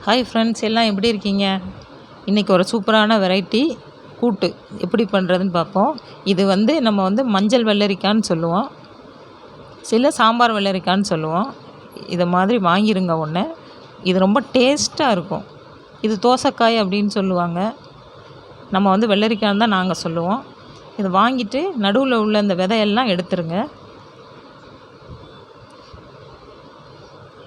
Hi friends, எல்லாம் எப்படி இருக்கீங்க? இன்றைக்கி ஒரு சூப்பரான வெரைட்டி கூட்டு எப்படி பண்ணுறதுன்னு பார்ப்போம். இது நம்ம மஞ்சள் வெள்ளரிக்கான்னு சொல்லுவோம், சில சாம்பார் வெள்ளரிக்கான்னு சொல்லுவோம். இதை மாதிரி வாங்கிருங்க ஒன்று. இது ரொம்ப டேஸ்ட்டாக இருக்கும். இது தோசைக்காய் அப்படின்னு சொல்லுவாங்க. நம்ம வெள்ளரிக்கான்னு தான் நாங்கள் சொல்லுவோம். இதை வாங்கிட்டு நடுவில் உள்ள இந்த விதையெல்லாம் எடுத்துருங்க.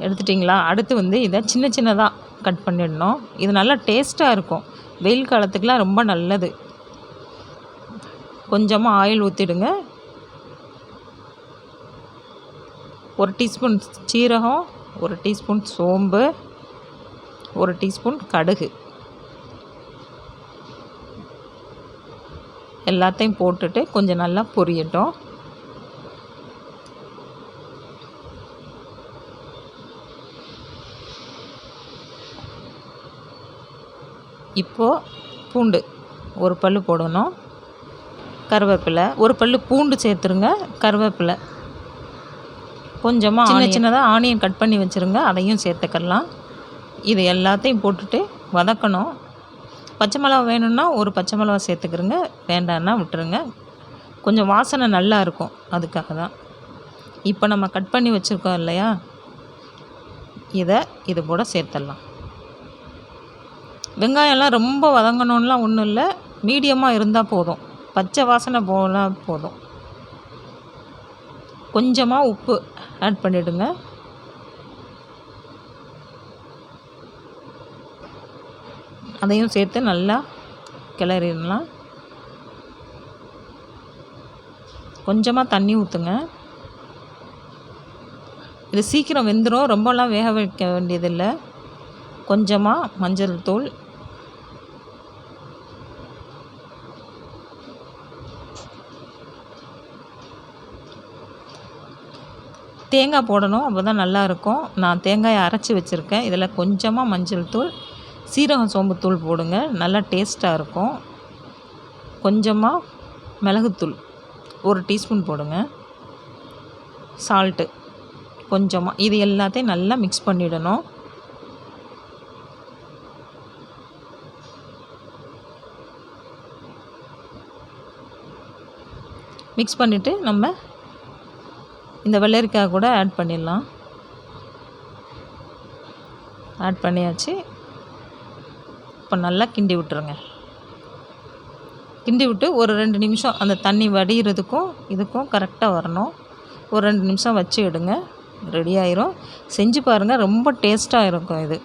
எடுத்துட்டிங்களா? அடுத்து இதை சின்ன சின்னதாக கட் பண்ணிடணும். இது நல்லா டேஸ்ட்டாக இருக்கும். வெயில் காலத்துக்குலாம் ரொம்ப நல்லது. கொஞ்சமாக ஆயில் ஊற்றிடுங்க. 1 டீஸ்பூன் சீரகம், 1 டீஸ்பூன் சோம்பு, 1 டீஸ்பூன் கடுகு, எல்லாத்தையும் போட்டுட்டு கொஞ்சம் நல்லா பொரியட்டும். இப்போது பூண்டு 1 பல் போடணும். கருவேப்பிலை 1 பல் பூண்டு சேர்த்துருங்க. கருவேப்பிலை கொஞ்சமாக சின்ன சின்னதாக ஆனியன் கட் பண்ணி வச்சுருங்க, அதையும் சேர்த்துக்கலாம். இது எல்லாத்தையும் போட்டுட்டு வதக்கணும். பச்சை மிளகா வேணும்னா 1 பச்சை மிளகா சேர்த்துக்கிறங்க, வேண்டான்னா விட்டுருங்க. கொஞ்சம் வாசனை நல்லா இருக்கும், அதுக்காக தான். இப்போ நம்ம கட் பண்ணி வச்சுருக்கோம் இல்லையா, இது கூட சேர்த்துடலாம். வெங்காயம்லாம் ரொம்ப வதங்கணும்லாம் ஒன்றும் இல்லை, மீடியமாக இருந்தால் போதும். பச்சை வாசனை போனால் போதும். கொஞ்சமாக உப்பு ஆட் பண்ணிவிடுங்க. அதையும் சேர்த்து நல்லா கிளறிடலாம். கொஞ்சமாக தண்ணி ஊற்றுங்க. இது சீக்கிரம் வெந்துடும், ரொம்பலாம் வேக வைக்க வேண்டியதில்லை. கொஞ்சமாக மஞ்சள் தூள், தேங்காய் போடணும், அப்போ தான் நல்லாயிருக்கும். நான் தேங்காயை அரைச்சி வச்சுருக்கேன். இதில் கொஞ்சமாக மஞ்சள் தூள், சீரகம் சோம்பு தூள் போடுங்க, நல்லா டேஸ்ட்டாக இருக்கும். கொஞ்சமாக மிளகுத்தூள் 1 டீஸ்பூன் போடுங்க. சால்ட்டு கொஞ்சமாக. இது எல்லாத்தையும் நல்லா மிக்ஸ் பண்ணிடணும். மிக்ஸ் பண்ணிவிட்டு நம்ம இந்த வெள்ளரிக்காய் கூட ஆட் பண்ணிடலாம். ஆட் பண்ணியாச்சு. இப்போ நல்லா கிண்டி விட்டுருங்க. கிண்டி விட்டு ஒரு 2 நிமிஷம் அந்த தண்ணி வடிகிறதுக்கும் இதுக்கும் கரெக்டாக வரணும். ஒரு 2 நிமிஷம் வச்சு எடுங்க, ரெடி ஆயிரும். செஞ்சு பாருங்கள், ரொம்ப டேஸ்ட்டாக இருக்கும் இது.